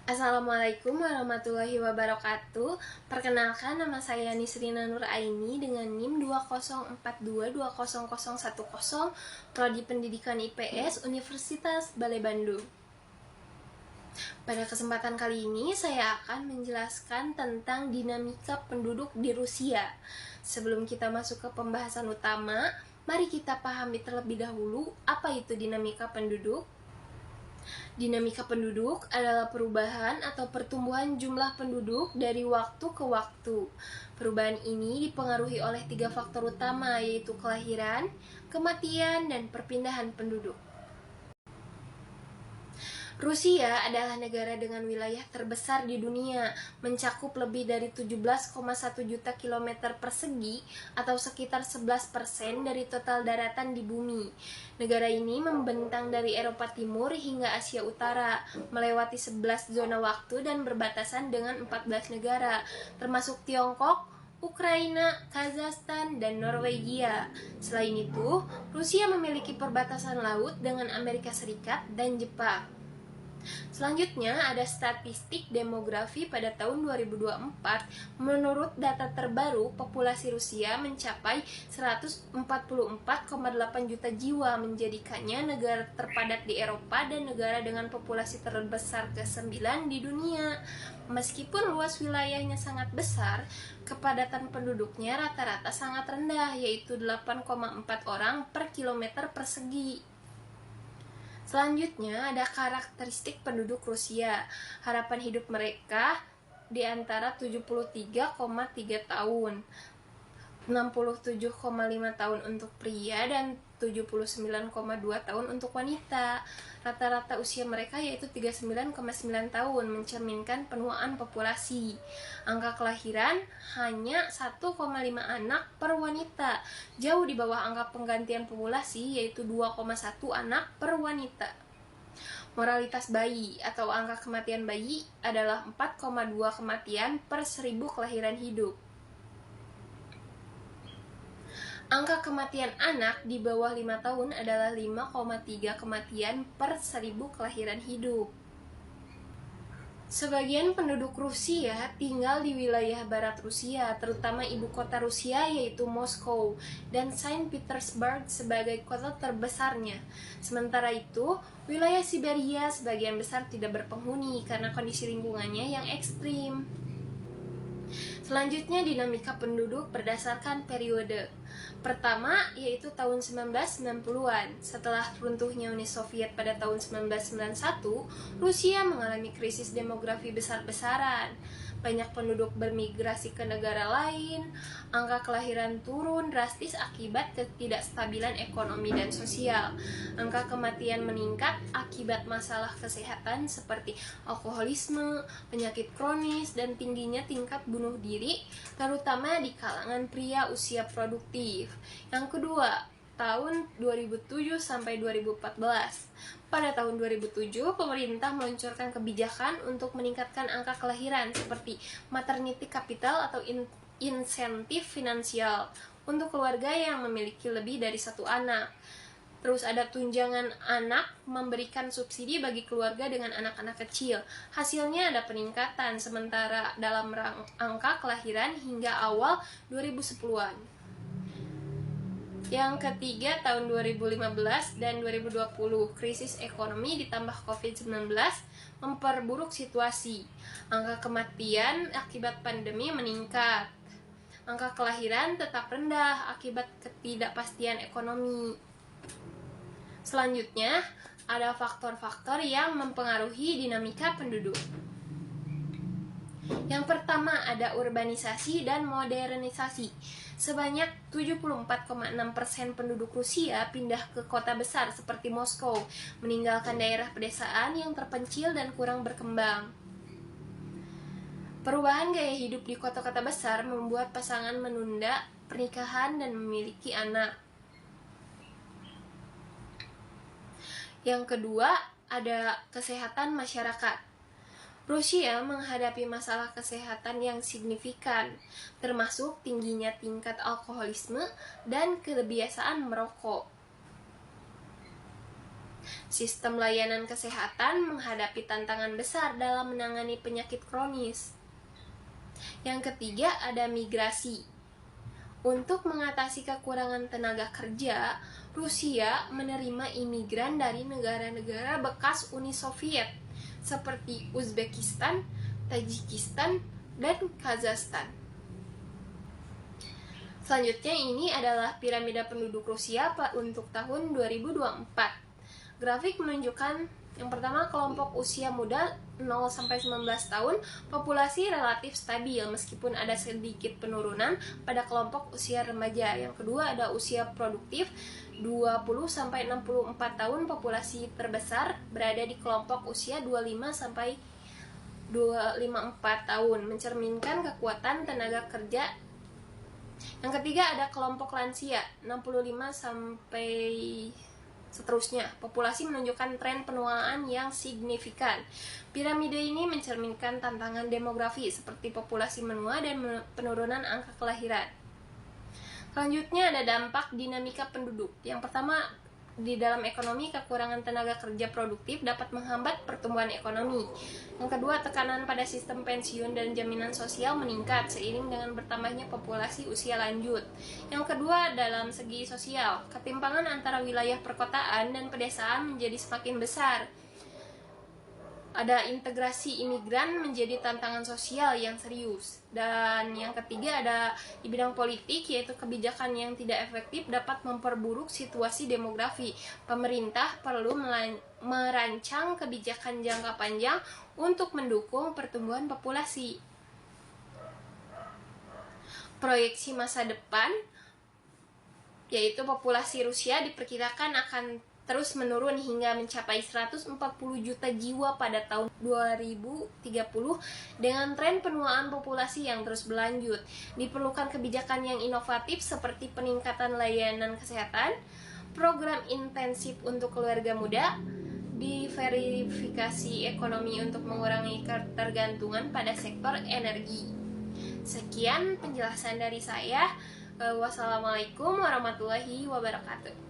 Assalamualaikum warahmatullahi wabarakatuh. Perkenalkan, nama saya Nisrina Nur Aini dengan NIM 2042200010, Prodi Pendidikan IPS Universitas Balai Bandung. Pada kesempatan kali ini saya akan menjelaskan tentang dinamika penduduk di Rusia. Sebelum kita masuk ke pembahasan utama, mari kita pahami terlebih dahulu apa itu dinamika penduduk. Dinamika penduduk adalah perubahan atau pertumbuhan jumlah penduduk dari waktu ke waktu. Perubahan ini dipengaruhi oleh 3 faktor utama, yaitu kelahiran, kematian, dan perpindahan penduduk. Rusia adalah negara dengan wilayah terbesar di dunia, mencakup lebih dari 17,1 juta kilometer persegi atau sekitar 11% dari total daratan di bumi. Negara ini membentang dari Eropa Timur hingga Asia Utara, melewati 11 zona waktu dan berbatasan dengan 14 negara, termasuk Tiongkok, Ukraina, Kazakhstan, dan Norwegia. Selain itu, Rusia memiliki perbatasan laut dengan Amerika Serikat dan Jepang. Selanjutnya ada statistik demografi pada tahun 2024. Menurut data terbaru, populasi Rusia mencapai 144,8 juta jiwa, menjadikannya negara terpadat di Eropa dan negara dengan populasi terbesar ke-9 di dunia. Meskipun luas wilayahnya sangat besar, kepadatan penduduknya rata-rata sangat rendah, yaitu 8,4 orang per kilometer persegi. Selanjutnya ada karakteristik penduduk Rusia. Harapan hidup mereka di antara 73,3 tahun, 67,5 tahun untuk pria, dan 79,2 tahun untuk wanita. Rata-rata usia mereka yaitu 39,9 tahun, mencerminkan penuaan populasi. Angka kelahiran hanya 1,5 anak per wanita, jauh di bawah angka penggantian populasi yaitu 2,1 anak per wanita. Moralitas bayi atau angka kematian bayi adalah 4,2 kematian per 1000 kelahiran hidup. Angka kematian anak di bawah 5 tahun adalah 5,3 kematian per 1000 kelahiran hidup. Sebagian penduduk Rusia tinggal di wilayah barat Rusia, terutama ibu kota Rusia yaitu Moskow dan Saint Petersburg sebagai kota terbesarnya. Sementara itu, wilayah Siberia sebagian besar tidak berpenghuni karena kondisi lingkungannya yang ekstrim. Selanjutnya dinamika penduduk berdasarkan periode. Pertama yaitu tahun 1990-an. Setelah runtuhnya Uni Soviet pada tahun 1991, Rusia mengalami krisis demografi besar-besaran. Banyak penduduk bermigrasi ke negara lain, angka kelahiran turun drastis akibat ketidakstabilan ekonomi dan sosial. Angka kematian meningkat akibat masalah kesehatan seperti alkoholisme, penyakit kronis, dan tingginya tingkat bunuh diri, terutama di kalangan pria usia produktif. Yang kedua, tahun 2007 sampai 2014. Pada tahun 2007, pemerintah meluncurkan kebijakan untuk meningkatkan angka kelahiran seperti maternity capital atau insentif finansial untuk keluarga yang memiliki lebih dari 1 anak. Terus ada tunjangan anak, memberikan subsidi bagi keluarga dengan anak-anak kecil. Hasilnya ada peningkatan sementara dalam angka kelahiran hingga awal 2010-an. Yang ketiga, tahun 2015 dan 2020, krisis ekonomi ditambah COVID-19 memperburuk situasi. Angka kematian akibat pandemi meningkat. Angka kelahiran tetap rendah akibat ketidakpastian ekonomi. Selanjutnya, ada faktor-faktor yang mempengaruhi dinamika penduduk. Yang pertama ada urbanisasi dan modernisasi. Sebanyak 74,6% penduduk Rusia pindah ke kota besar seperti Moskow, meninggalkan daerah pedesaan yang terpencil dan kurang berkembang. Perubahan gaya hidup di kota-kota besar membuat pasangan menunda pernikahan dan memiliki anak. Yang kedua, ada kesehatan masyarakat. Rusia menghadapi masalah kesehatan yang signifikan, termasuk tingginya tingkat alkoholisme dan kebiasaan merokok. Sistem layanan kesehatan menghadapi tantangan besar dalam menangani penyakit kronis. Yang ketiga, ada migrasi. Untuk mengatasi kekurangan tenaga kerja, Rusia menerima imigran dari negara-negara bekas Uni Soviet seperti Uzbekistan, Tajikistan, dan Kazakhstan. Selanjutnya ini adalah piramida penduduk Rusia untuk tahun 2024. Grafik menunjukkan yang pertama kelompok usia muda 0-19 tahun, populasi relatif stabil meskipun ada sedikit penurunan pada kelompok usia remaja. Yang kedua ada usia produktif 20-64 tahun, populasi terbesar berada di kelompok usia 25-54 tahun, mencerminkan kekuatan tenaga kerja. Yang ketiga ada kelompok lansia 65 sampai seterusnya. Populasi menunjukkan tren penuaan yang signifikan. Piramida ini mencerminkan tantangan demografi seperti populasi menua dan penurunan angka kelahiran. Selanjutnya ada dampak dinamika penduduk. Yang pertama, di dalam ekonomi, kekurangan tenaga kerja produktif dapat menghambat pertumbuhan ekonomi. Yang kedua, tekanan pada sistem pensiun dan jaminan sosial meningkat seiring dengan bertambahnya populasi usia lanjut. Yang kedua, dalam segi sosial, ketimpangan antara wilayah perkotaan dan pedesaan menjadi semakin besar. Ada integrasi imigran menjadi tantangan sosial yang serius. Dan yang ketiga ada di bidang politik, yaitu kebijakan yang tidak efektif dapat memperburuk situasi demografi. Pemerintah perlu merancang kebijakan jangka panjang untuk mendukung pertumbuhan populasi. Proyeksi masa depan, yaitu populasi Rusia diperkirakan akan terus menurun hingga mencapai 140 juta jiwa pada tahun 2030 dengan tren penuaan populasi yang terus berlanjut. Diperlukan kebijakan yang inovatif seperti peningkatan layanan kesehatan, program intensif untuk keluarga muda, diversifikasi ekonomi untuk mengurangi ketergantungan pada sektor energi. Sekian penjelasan dari saya. Wassalamualaikum warahmatullahi wabarakatuh.